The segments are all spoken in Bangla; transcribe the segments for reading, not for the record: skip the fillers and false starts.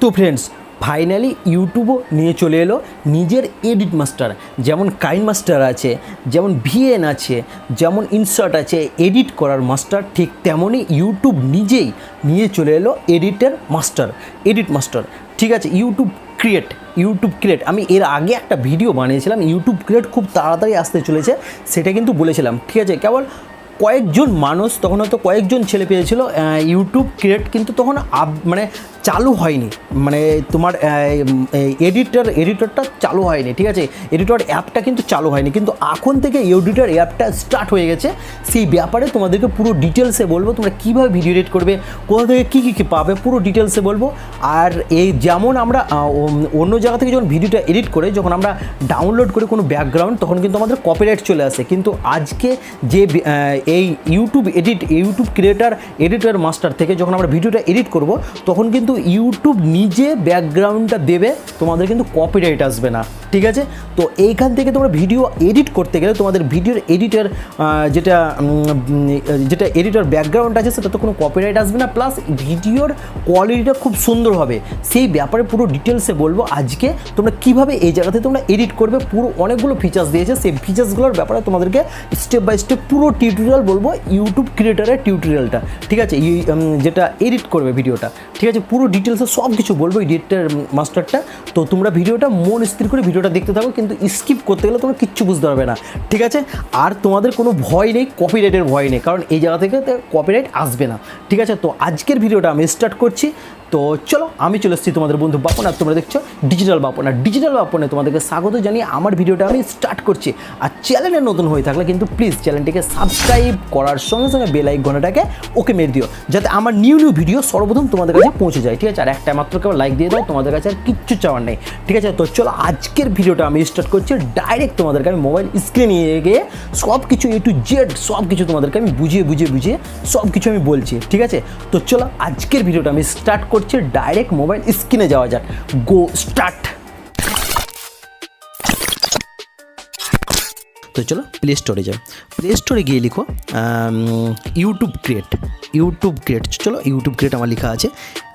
তো ফ্রেন্ডস ফাইনালি ইউটিউবও নিয়ে চলে এলো নিজের এডিট মাস্টার। যেমন কাইনমাস্টার আছে, যেমন ভিএন আছে, যেমন ইনসার্ট আছে এডিট করার মাস্টার, ঠিক তেমনই ইউটিউব নিজেই নিয়ে চলে এলো এডিটের মাস্টার, এডিট মাস্টার। ঠিক আছে, ইউটিউব ক্রিয়েট আমি এর আগে একটা ভিডিও বানিয়েছিলাম, ইউটিউব ক্রিয়েট খুব তাড়াতাড়ি আসতে চলেছে সেটা কিন্তু বলেছিলাম। ঠিক আছে, কেবল কয়েকজন মানুষ তখন হয়তো কয়েকজন ছেলে পেয়েছিল ইউটিউব ক্রিয়েট, কিন্তু তখন মানে চালু হয়নি, মানে তোমার এডিটরটা চালু হয়নি। ঠিক আছে, এডিটর অ্যাপটা কিন্তু চালু হয়নি, কিন্তু এখন থেকে এডিটর অ্যাপটা স্টার্ট হয়ে গেছে। সেই ব্যাপারে তোমাদেরকে পুরো ডিটেলসে বলবো, তোমরা কীভাবে ভিডিও এডিট করবে, কোথা থেকে কী পাবে, পুরো ডিটেলসে বলবো। আর এই যেমন আমরা অন্য জায়গা থেকে যখন ভিডিওটা এডিট করে যখন আমরা ডাউনলোড করি কোনো ব্যাকগ্রাউন্ড, তখন কিন্তু আমাদের কপিরাইট চলে আসে। কিন্তু আজকে যে এই ইউটিউব এডিটর মাস্টার থেকে যখন আমরা ভিডিওটা এডিট করব, তখন কিন্তু ইউটিউব নিজে ব্যাকগ্রাউন্ডটা দেবে, তোমাদের কিন্তু কপিরাইট আসবে না। ঠিক আছে, তো এইখান থেকে তোমরা ভিডিও এডিট করতে গেলে তোমাদের ভিডিওর এডিটর যেটা এডিটর ব্যাকগ্রাউন্ড আছে সেটা তো কোনো কপিরাইট আসবে না, প্লাস ভিডিওর কোয়ালিটিটা খুব সুন্দর হবে। সেই ব্যাপারে পুরো ডিটেলসে বলবো আজকে তোমরা কীভাবে এই জায়গাতে তোমরা এডিট করবে। পুরো অনেকগুলো ফিচার্স দিয়েছে, সেই ফিচার্সগুলোর ব্যাপারে তোমাদেরকে স্টেপ বাই স্টেপ পুরো টিউটোরিয়াল বলবো, ইউটিউব ক্রিয়েটারের টিউটোরিয়ালটা। ঠিক আছে, যেটা এডিট করবে ভিডিওটা, ঠিক আছে, পুরো ডিটেলসে সব কিছু বলবো এডিটর মাস্টারটা। তো তোমরা ভিডিওটা মন স্থির করে ভিডিওটা দেখতে থাকো, কিন্তু স্কিপ করতে গেলে তোমরা কিচ্ছু বুঝতে পারবে না। ঠিক আছে, আর তোমাদের কোনো ভয় নেই, কপিরাইটের ভয় নেই, কারণ এই জায়গা থেকে কপিরাইট আসবে না। ঠিক আছে, তো আজকের ভিডিওটা আমি স্টার্ট করছি। তো চলো, আমি চলে এসেছি তোমাদের বন্ধু বাপন, আর তোমরা দেখছো ডিজিটাল বাপন। আর ডিজিটাল বাপনে তোমাদেরকে স্বাগত জানিয়ে আমার ভিডিওটা আমি স্টার্ট করছি। আর চ্যানেলে নতুন হয়ে থাকলে কিন্তু প্লিজ চ্যানেলটিকে সাবস্ক্রাইব করার সঙ্গে সঙ্গে বেল আইকনটাকে ওকে মেরে দিও, যাতে আমার নিউ ভিডিও সর্বপ্রথম তোমাদের কাছে পৌঁছে যায়। ঠিক আছে, আর একটা মাত্র কেবল লাইক দিয়ে দাও, তোমাদের কাছে আর কিচ্ছু চাওয়ার নেই। ঠিক আছে, তো চলো আজকের ভিডিওটা আমি স্টার্ট করছি। ডাইরেক্ট তোমাদেরকে আমি মোবাইল স্ক্রিনে নিয়ে গিয়ে সব কিছু A to Z সব কিছু তোমাদেরকে আমি বুঝিয়ে সব কিছু আমি বলছি। ঠিক আছে, তো চলো আজকের ভিডিওটা আমি স্টার্ট করছি। ডাইরেক্ট মোবাইল স্ক্রিনে যাওয়া যাক, গো স্টার্ট। তো চলো প্লে স্টোরে যাও, প্লে স্টোরে গিয়ে লিখো ইউটিউব ক্রিয়েট। চলো ইউটিউব ক্রিয়েট আমার লেখা আছে,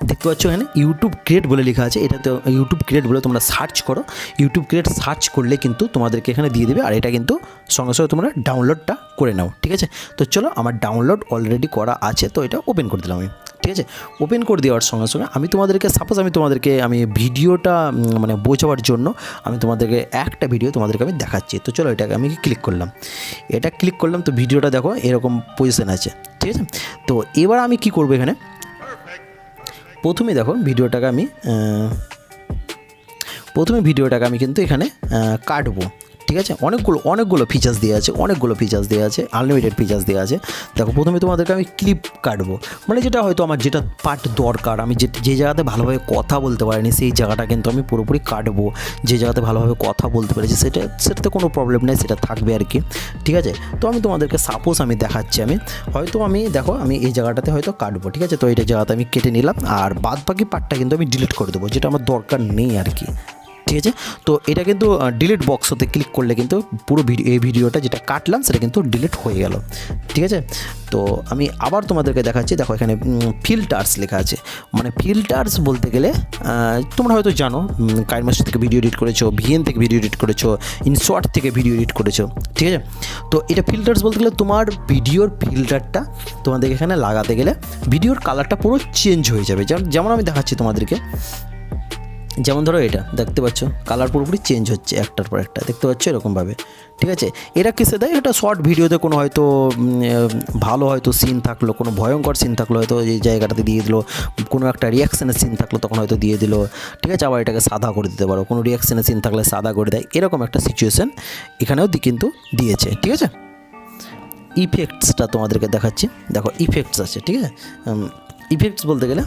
দেখতে পাচ্ছ এখানে ইউটিউব ক্রিয়েট বলে লেখা আছে। এটাতে ইউটিউব ক্রিয়েট বলে তোমরা সার্চ করো, ইউটিউব ক্রিয়েট সার্চ করলে কিন্তু তোমাদেরকে এখানে দিয়ে দেবে। আর এটা কিন্তু সঙ্গে সঙ্গে তোমরা ডাউনলোডটা করে নাও। ঠিক আছে, তো চলো আমার ডাউনলোড অলরেডি করা আছে, তো এটা ওপেন করে দিলাম আমি। ঠিক আছে, ওপেন করে দেওয়ার সঙ্গে সঙ্গে আমি তোমাদেরকে আমি ভিডিওটা মানে বোঝাবার জন্য আমি তোমাদেরকে একটা ভিডিও তোমাদেরকে আমি দেখাচ্ছি। তো চলো এটাকে আমি ক্লিক করলাম, তো ভিডিওটা দেখো এরকম পজিশন আছে। ঠিক আছে, তো এবার আমি কি করবো, এখানে প্রথমে দেখো ভিডিওটাকে আমি কিন্তু এখানে কাটবো। ঠিক আছে, অনেকগুলো ফিচার্স দেওয়া আছে, আনলিমিটেড ফিচার্স দেওয়া আছে। দেখো প্রথমে তোমাদেরকে আমি ক্লিপ কাটবো, মানে যেটা হয়তো আমার যেটা পার্ট দরকার, আমি যে জায়গাতে ভালোভাবে কথা বলতে পারিনি সেই জায়গাটা কিন্তু আমি পুরোপুরি কাটবো। যে জায়গাতে ভালোভাবে কথা বলতে পেরেছি সেটাতে কোনো প্রবলেম নেই, সেটা থাকবে আর কি। ঠিক আছে, তো আমি তোমাদেরকে সাপোজ আমি দেখাচ্ছি, আমি এই জায়গাটাতে হয়তো কাটবো। ঠিক আছে, তো এইটা জায়গাতে আমি কেটে নিলাম, আর বাদ বাকি পার্টটা কিন্তু আমি ডিলিট করে দেবো, যেটা আমার দরকার নেই আর কি। ঠিক আছে, তো এটা কিন্তু ডিলিট বক্সতে ক্লিক করলে কিন্তু পুরো এই ভিডিওটা যেটা কাটলাম সেটা কিন্তু ডিলিট হয়ে গেল। ঠিক আছে, তো আমি আবার তোমাদেরকে দেখাচ্ছি। দেখো এখানে ফিল্টার্স লেখা আছে, মানে ফিল্টার্স বলতে গেলে তোমরা হয়তো জানো কাইনমাস্টার থেকে ভিডিও এডিট করেছো, ভিএন থেকে ভিডিও এডিট করেছো, ইনশর্ট থেকে ভিডিও এডিট করেছো। ঠিক আছে, তো এটা ফিল্টার্স বলতে গেলে তোমার ভিডিওর ফিল্টারটা তোমাদের এখানে লাগাতে গেলে ভিডিওর কালারটা পুরো চেঞ্জ হয়ে যাবে। যেমন আমি দেখাচ্ছি তোমাদেরকে, যেমন ধরো এটা দেখতে পাচ্ছ কালার পুরোপুরি চেঞ্জ হচ্ছে একটার পর একটা, দেখতে পাচ্ছ এরকমভাবে। ঠিক আছে, এটা কিসে দেয়, এটা শর্ট ভিডিওতে কোনো হয়তো ভালো হয়তো সিন থাকলো, কোনো ভয়ঙ্কর সিন থাকলো হয়তো এই জায়গাটাতে দিয়ে দিল, কোনো একটা রিয়াকশানের সিন থাকলো তখন হয়তো দিয়ে দিল। ঠিক আছে, আবার এটাকে সাদা করে দিতে পারো, কোনো রিয়াকশানের সিন থাকলে সাদা করে দেয়, এরকম একটা সিচুয়েশান এখানেও কিন্তু দিয়েছে। ঠিক আছে, ইফেক্টসটা তোমাদেরকে দেখাচ্ছি, দেখো ইফেক্টস আছে। ঠিক আছে, ইফেক্টস বলতে গেলে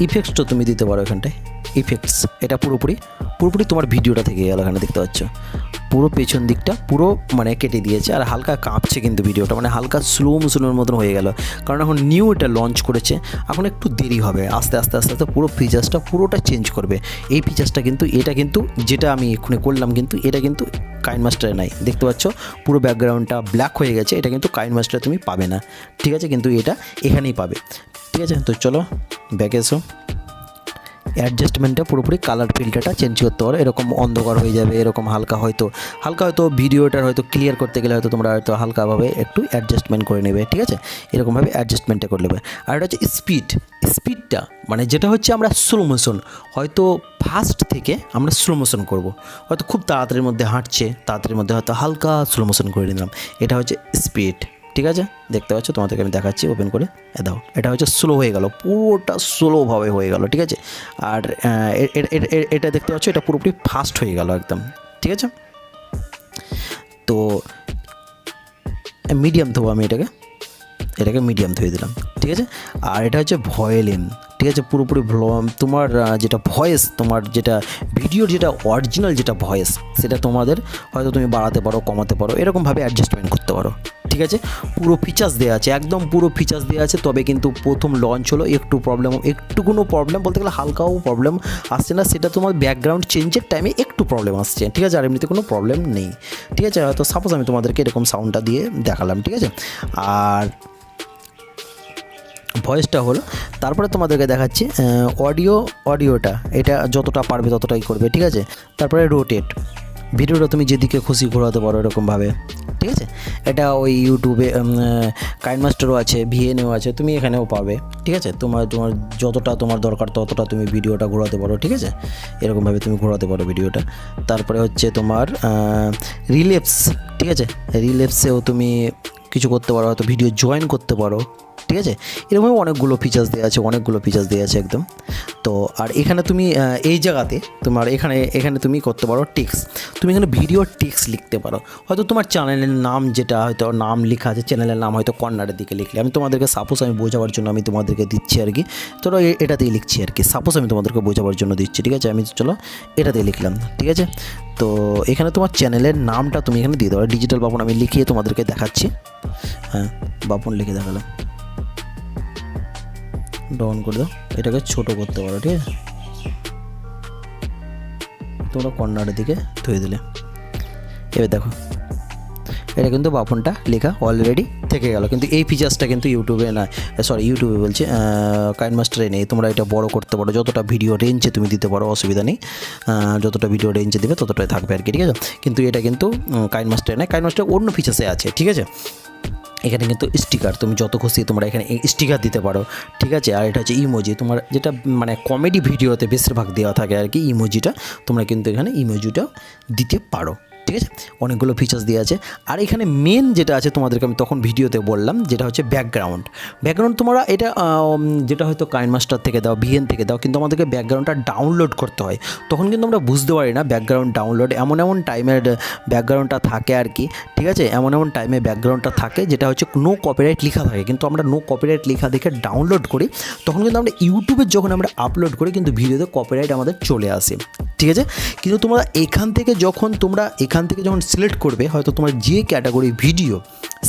ইফেক্টসটা তুমি দিতে পারো এখানটায়। ইফেক্টস এটা পুরোপুরি তোমার ভিডিওটা থেকে গেল, এখানে দেখতে পাচ্ছ পুরো পেছন দিকটা পুরো মানে কেটে দিয়েছে, আর হালকা কাঁপছে কিন্তু ভিডিওটা, মানে হালকা স্লোর মতন হয়ে গেল, কারণ এখন নিউ এটা লঞ্চ করেছে, এখন একটু দেরি হবে, আস্তে আস্তে পুরো ফিচার্সটা পুরোটা চেঞ্জ করবে। এই ফিচার্সটা কিন্তু এটা কিন্তু যেটা আমি এখানে করলাম কিন্তু এটা কিন্তু কাইনমাস্টারে নাই, দেখতে পাচ্ছ পুরো ব্যাকগ্রাউন্ডটা ব্ল্যাক হয়ে গেছে, এটা কিন্তু কাইনমাস্টারে তুমি পাবে না। ঠিক আছে, কিন্তু এটা এখানেই পাবে। ঠিক আছে, তো চলো ব্যাকে এসো, অ্যাডজাস্টমেন্টটা পুরোপুরি কালার ফিল্টারটা চেঞ্জ করতে পারো। এরকম অন্ধকার হয়ে যাবে, এরকম হালকা হয়তো ভিডিওটার হয়তো ক্লিয়ার করতে গেলে হয়তো তোমরা হয়তো হালকাভাবে একটু অ্যাডজাস্টমেন্ট করে নেবে, ঠিক আছে, এরকমভাবে অ্যাডজাস্টমেন্টটা করে নেবে। আর এটা হচ্ছে স্পিডটা, মানে যেটা হচ্ছে আমরা স্লো মোশন, হয়তো ফাস্ট থেকে আমরা স্লো মোশন করবো, হয়তো খুব তাড়াতাড়ির মধ্যে হাঁটছে, তাড়াতাড়ির মধ্যে হয়তো হালকা স্লো মোশন করে নিলাম, এটা হচ্ছে স্পিড, ঠিক আছে। দেখতে পাচ্ছ, তোমাদেরকে আমি দেখাচ্ছি ওপেন করে, দাও, এটা হচ্ছে স্লো হয়ে গেল, পুরোটা স্লোভাবে হয়ে গেল, ঠিক আছে। আর এটা দেখতে পাচ্ছ, এটা পুরোপুরি ফাস্ট হয়ে গেল একদম, ঠিক আছে। তো মিডিয়াম দেবো আমি এটাকে মিডিয়াম ধুয়ে দিলাম, ঠিক আছে। আর এটা হচ্ছে ভয়েলিন, ঠিক আছে, পুরোপুরি তোমার যেটা ভয়েস, তোমার যেটা ভিডিওর যেটা অরিজিনাল যেটা ভয়েস, সেটা তোমাদের হয়তো তুমি বাড়াতে পারো, কমাতে পারো, এরকমভাবে অ্যাডজাস্টমেন্ট করতে পারো, ঠিক আছে। পুরো ফিচার্স দেওয়া আছে, একদম পুরো ফিচার্স দেওয়া আছে। তবে কিন্তু প্রথম লঞ্চ হলো, একটুকুনো প্রবলেম বলতে গেলে হালকাও প্রবলেম আসছে না, সেটা তোমার ব্যাকগ্রাউন্ড চেঞ্জের টাইমে একটু প্রবলেম আসছে, ঠিক আছে। আর এমনিতে কোনো প্রবলেম নেই, ঠিক আছে। হয়তো সাপোজ আমি তোমাদেরকে এরকম সাউন্ডটা দিয়ে দেখালাম, ঠিক আছে। আর ভয়েসটা হলো, তারপরে তোমাদেরকে দেখাচ্ছি অডিওটা, এটা যতটা পারবে ততটাই করবে, ঠিক আছে। তারপরে রোটেট, ভিডিওটা তুমি যেদিকে খুশি ঘোরাতে পারো এরকমভাবে, ঠিক আছে। এটা ওই ইউটিউবে কাইনমাস্টারও আছে, ভিএনও আছে, তুমি এখানেও পাবে, ঠিক আছে। তোমার যতটা তোমার দরকার ততটা তুমি ভিডিওটা ঘোরাতে পারো, ঠিক আছে, এরকমভাবে তুমি ঘোরাতে পারো ভিডিওটা। তারপরে হচ্ছে তোমার রিলেপস, ঠিক আছে, রিলেপসেও তুমি কিছু করতে পারো, হয়তো ভিডিও জয়েন করতে পারো, ঠিক আছে। এরকম অনেকগুলো ফিচার্স দেওয়া আছে, একদম। তো আর এখানে তুমি এই জায়গাতে তোমার এখানে তুমি করতে পারো টেক্সট, তুমি এখানে ভিডিও টেক্সট লিখতে পারো। হয়তো তোমার চ্যানেলের নাম, যেটা হয়তো নাম লেখা আছে চ্যানেলের নাম, হয়তো কর্নারের দিকে লিখলে, আমি তোমাদেরকে সাপোজ আমি বোঝাবার জন্য আমি তোমাদেরকে দিচ্ছি আর কি, চলো এটাতেই লিখছি আর কি, সাপোজ আমি তোমাদেরকে বোঝাবার জন্য দিচ্ছি, ঠিক আছে। আমি চলো এটাতেই লিখলাম, ঠিক আছে। তো এখানে তোমার চ্যানেলের নামটা তুমি এখানে দিয়ে দেবো, ডিজিটাল বাপন আমি লিখিয়ে তোমাদেরকে দেখাচ্ছি, হ্যাঁ, বাপন লিখে দেখালাম, ডাউন করে দাও, এটাকে ছোট করতে পারো, ঠিক আছে। তোমরা কর্নারের দিকে ধুয়ে দিলে, এবার দেখো এটা কিন্তু বাপনটা লেখা অলরেডি থেকে গেল। কিন্তু এই ফিচার্সটা কিন্তু ইউটিউবে বলছি, কাইনমাস্টারে নেই। তোমরা এটা বড় করতে পারো, যতটা ভিডিও রেঞ্জে তুমি দিতে পারো, অসুবিধা নেই, যতটা ভিডিও রেঞ্জে দেবে ততটাই থাকবে আর কি, ঠিক আছে। কিন্তু এটা কিন্তু কাইনমাস্টারে নেই, কাইনমাস্টার অন্য ফিচার্সে আছে, ঠিক আছে। এখানে কিন্তু স্টিকার, তুমি যত খুশি তোমরা এখানে স্টিকার দিতে পারো, ঠিক আছে। আর এটা হচ্ছে ইমোজি, তোমার যেটা মানে কমেডি ভিডিওতে বেশিরভাগ দেওয়া থাকে আর কি, ইমোজিটা তোমরা কিন্তু এখানে ইমোজিটাও দিতে পারো, ঠিক আছে। অনেকগুলো ফিচার্স দেওয়া আছে। আর এখানে মেন যেটা আছে তোমাদেরকে আমি তখন ভিডিওতে বললাম, যেটা হচ্ছে ব্যাকগ্রাউন্ড তোমরা এটা যেটা হয়তো কাইনমাস্টার থেকে দাও, ভিএন থেকে দাও, কিন্তু আমাদেরকে ব্যাকগ্রাউন্ডটা ডাউনলোড করতে হয়, তখন কিন্তু আমরা বুঝতে পারি না ব্যাকগ্রাউন্ড ডাউনলোড, এমন টাইমের ব্যাকগ্রাউন্ডটা থাকে আর কি, ঠিক আছে। এমন টাইমে ব্যাকগ্রাউন্ডটা থাকে যেটা হচ্ছে নো কপিরাইট লেখা থাকে, কিন্তু আমরা নো কপিরাইট লেখা দেখে ডাউনলোড করি, তখন কিন্তু আমরা ইউটিউবে যখন আমরা আপলোড করি কিন্তু ভিডিওতে কপিরাইট আমাদের চলে আসে, ঠিক আছে। কিন্তু তোমরা এখান থেকে যখন সিলেক্ট করবে, হয়তো তোমার যে ক্যাটাগরি ভিডিও,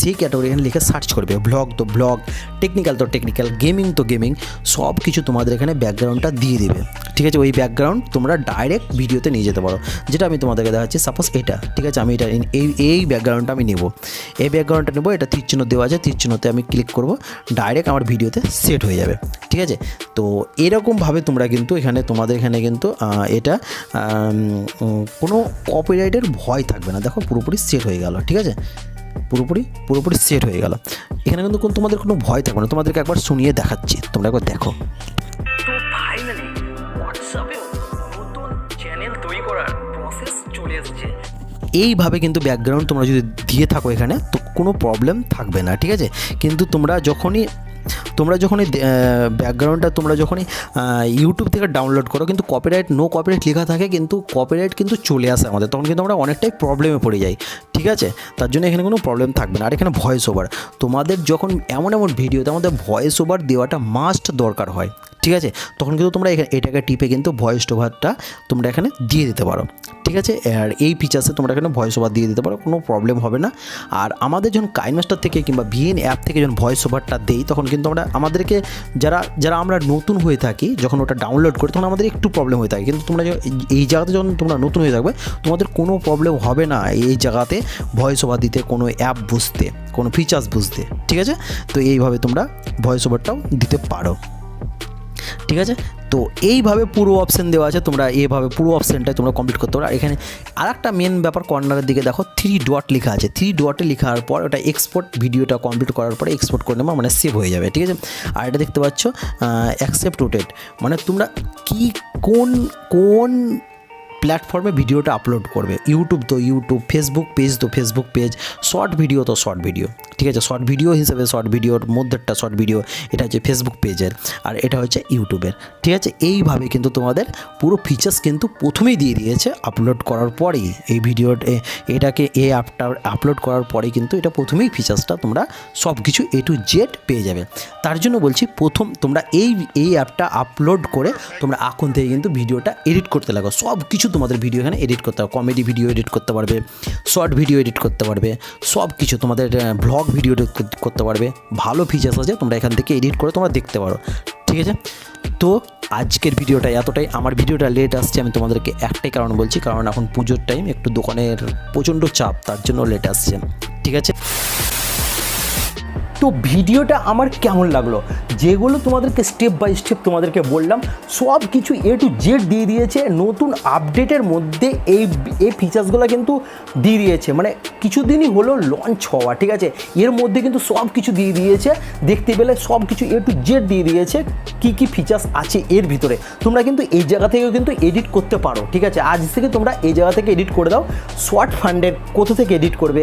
সেই ক্যাটাগরি এখানে লিখে সার্চ করবে, ব্লগ তো ব্লগ, টেকনিক্যাল তো টেকনিক্যাল, গেমিং তো গেমিং, সব কিছু তোমাদের এখানে ব্যাকগ্রাউন্ডটা দিয়ে দেবে, ঠিক আছে। ওই ব্যাকগ্রাউন্ড তোমরা ডাইরেক্ট ভিডিওতে নিয়ে যেতে পারো, যেটা আমি তোমাদেরকে দেখাচ্ছি। সাপোজ এটা, ঠিক আছে, আমি এটা এই ব্যাকগ্রাউন্ডটা আমি নেব, এটা তীর চিহ্ন দেওয়া আছে, তীর চিহ্নতে আমি ক্লিক করব, ডাইরেক্ট আমার ভিডিওতে সেট হয়ে যাবে, ঠিক আছে। তো এরকমভাবে তোমরা কিন্তু তোমাদের এখানে কিন্তু এটা কোনো কপিরাইটের ভয় থাকবে না। দেখো পুরোপুরি সেট হয়ে গেল, ঠিক আছে, পুরোপুরি সেট হয়ে গেল। এখানে কিন্তু তোমাদের কোনো ভয় থাকবে না। তোমাদেরকে একবার শুনিয়ে দেখাচ্ছি, তোমরা একবার দেখো। তো ফাইনালি হোয়াটসঅ্যাপে নতুন চ্যানেল তৈরি করার প্রসেস চলে এসেছে। এইভাবে কিন্তু ব্যাকগ্রাউন্ড তোমরা যদি দিয়ে থাকো এখানে, তো কোনো প্রবলেম থাকবে না, ঠিক আছে। কিন্তু তোমরা যখনই ব্যাকগ্রাউন্ডটা তোমরা যখনই ইউটিউব থেকে ডাউনলোড করো, কিন্তু নো কপিরাইট লেখা থাকে, কিন্তু কপিরাইট কিন্তু চলে আসে আমাদের, তখন কিন্তু আমরা অনেকটাই প্রবলেমে পড়ে যাই, ঠিক আছে। তার জন্য এখানে কোনো প্রবলেম থাকবে না। আর এখানে ভয়েস ওভার, তোমাদের যখন এমন ভিডিওতে আমাদের ভয়েস ওভার দেওয়াটা মাস্ট দরকার হয়, ঠিক আছে, তখন কিন্তু তোমরা এটাকে টিপে কিন্তু ভয়েস ওভারটা তোমরা এখানে দিয়ে দিতে পারো, ঠিক আছে। আর এই ফিচার্সে তোমরা এখানে ভয়েস ওভার দিয়ে দিতে পারো, কোনো প্রবলেম হবে না। আর আমাদের যখন কাইনমাস্টার থেকে কিংবা ভিএন অ্যাপ থেকে যখন ভয়েস ওভারটা দেই, তখন কিন্তু আমাদেরকে যারা আমরা নতুন হয়ে থাকি, যখন ওটা ডাউনলোড করি তখন আমাদের একটু প্রবলেম হয়ে থাকে। কিন্তু তোমরা এই জায়গাতে যখন তোমরা নতুন হয়ে থাকবে, তোমাদের কোনো প্রবলেম হবে না এই জায়গাতে ভয়েস ওভার দিতে, কোনো অ্যাপ বুঝতে, কোনো ফিচার্স বুঝতে, ঠিক আছে। তো এইভাবে তোমরা ভয়েস ওভারটাও দিতে পারো। ঠিক আছে। তো এইভাবে পুরো অপশান দেওয়া আছে, তোমরা এইভাবে পুরো অপশানটাই তোমরা কমপ্লিট করতে পারো। আর এখানে আরেকটা মেন ব্যাপার, কর্নারের দিকে দেখো 3 ডট লেখা আছে, 3 ডটে লেখার পর ওটা এক্সপোর্ট, ভিডিওটা কমপ্লিট করার পরে এক্সপোর্ট করে নেবা, মানে সেভ হয়ে যাবে, ঠিক আছে। আর এটা দেখতে পাচ্ছ অ্যাকসেপ্ট রোটেট, মানে তোমরা কি কোন প্ল্যাটফর্মে ভিডিওটা আপলোড করবে। ইউটিউব তো ইউটিউব, ফেসবুক পেজ তো ফেসবুক পেজ, শর্ট ভিডিও তো শর্ট ভিডিও, ঠিক আছে। শর্ট ভিডিও হিসেবে শর্ট ভিডিওর মধ্যেটা শর্ট ভিডিও, এটা হচ্ছে ফেসবুক পেজের, আর এটা হচ্ছে ইউটিউবের, ঠিক আছে। এইভাবে কিন্তু তোমাদের পুরো ফিচার্স কিন্তু প্রথমেই দিয়ে দিয়েছে আপলোড করার পরেই, এই এটাকে এই অ্যাপটা আপলোড করার পরেই কিন্তু এটা প্রথমেই ফিচার্সটা তোমরা সব কিছু A to Z পেয়ে যাবে। তার জন্য বলছি প্রথম তোমরা এই অ্যাপটা আপলোড করে তোমরা এখন থেকে কিন্তু ভিডিওটা এডিট করতে লাগো। সব কিছু তোমাদের ভিডিও এখানে এডিট করতে হবে, কমেডি ভিডিও এডিট করতে পারবে, শর্ট ভিডিও এডিট করতে পারবে, সব কিছু তোমাদের ব্লগ ভিডিও করতে পারবে। ভালো ফিচার্স আছে, তোমরা এখান থেকে এডিট করে তোমরা দেখতে পারো, ঠিক আছে। তো আজকের ভিডিওটা এতটাই। আমার ভিডিওটা লেট আসছে, আমি তোমাদেরকে একটাই কারণ বলছি, কারণ এখন পুজোর টাইম, একটু দোকানের প্রচণ্ড চাপ, তার জন্য লেট আসছে, ঠিক আছে। তো ভিডিওটা আমার কেমন লাগলো, যেগুলো তোমাদেরকে স্টেপ বাই স্টেপ তোমাদেরকে বললাম, সব কিছু A to Z দিয়ে দিয়েছে। নতুন আপডেটের মধ্যে এই ফিচার্সগুলো কিন্তু দিয়ে দিয়েছে, মানে কিছুদিনই হলো লঞ্চ হওয়া, ঠিক আছে। এর মধ্যে কিন্তু সব কিছু দিয়ে দিয়েছে, দেখতে পেলে সব কিছু A to Z দিয়ে দিয়েছে, কি ফিচার্স আছে এর ভিতরে। তোমরা কিন্তু এই জায়গা থেকেও কিন্তু এডিট করতে পারো, ঠিক আছে। আজ থেকে তোমরা এই জায়গা থেকে এডিট করে দাও। শর্ট ফান্ডের কোথা থেকে এডিট করবে,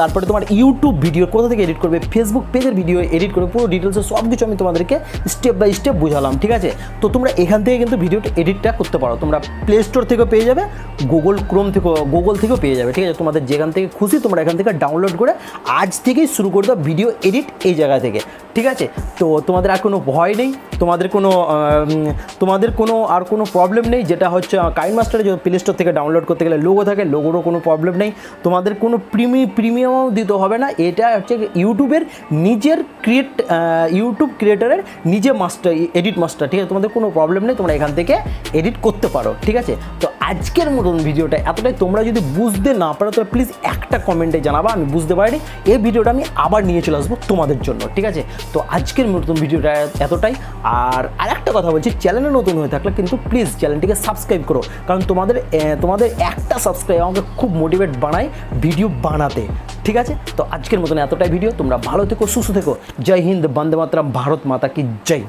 তারপরে তোমার ইউটিউব ভিডিও কোথা থেকে এডিট করবে, ফেসবুক পেজের ভিডিও এডিট করে, পুরো ডিটেলসে সব কিছু আমি তোমাদেরকে স্টেপ বাই স্টেপ বুঝালাম, ঠিক আছে। তো তোমরা এখান থেকে কিন্তু ভিডিওটা এডিটটা করতে পারো। তোমরা প্লে স্টোর থেকেও পেয়ে যাবে, গুগল থেকেও পেয়ে যাবে, ঠিক আছে। তোমাদের যেখান থেকে খুশি তোমরা এখান থেকে ডাউনলোড করে আজ থেকেই শুরু করে দাও ভিডিও এডিট এই জায়গা থেকে, ঠিক আছে। তো তোমাদের আর কোনো ভয় নেই, তোমাদের কোনো আর কোনো প্রবলেম নেই। যেটা হচ্ছে কাইনমাস্টারে যে প্লে স্টোর থেকে ডাউনলোড করতে গেলে লোগো থাকে, লোগোরও কোনো প্রবলেম নেই। তোমাদের কোনো প্রিমিয়ামও দিতে হবে না। এটা হচ্ছে ইউটিউবের নিজের ইউটিউব ক্রিয়েটারের নিজে এডিট মাস্টার, ঠিক আছে। তোমাদের কোনো প্রবলেম নেই, তোমরা এখান থেকে এডিট করতে পারো, ঠিক আছে। তো আজকের মতন ভিডিওটা এতটাই। তোমরা যদি বুঝতে না পারো তো প্লিজ একটা কমেন্টে জানাবা, আমি বুঝতে পারিনি। এই ভিডিওটা আমি আবার নিয়ে চলে আসবো তোমাদের জন্য, ঠিক আছে। তো আজকের মতন ভিডিওটা এতটাই। আর একটা কথা বলছি, চ্যানেলে নতুন হয়ে থাকলে কিন্তু প্লিজ চ্যানেলটিকে সাবস্ক্রাইব করো, কারণ তোমাদের একটা সাবস্ক্রাইব আমাকে খুব মোটিভেট বানায় ভিডিও বানাতে, ঠিক আছে। তো আজকের মতন এতটাই ভিডিও। তোমরা ভালো থেকো, সুস্থ থেকো। জয় হিন্দ, বন্দে মাতরম, ভারত মাতা কি জয়।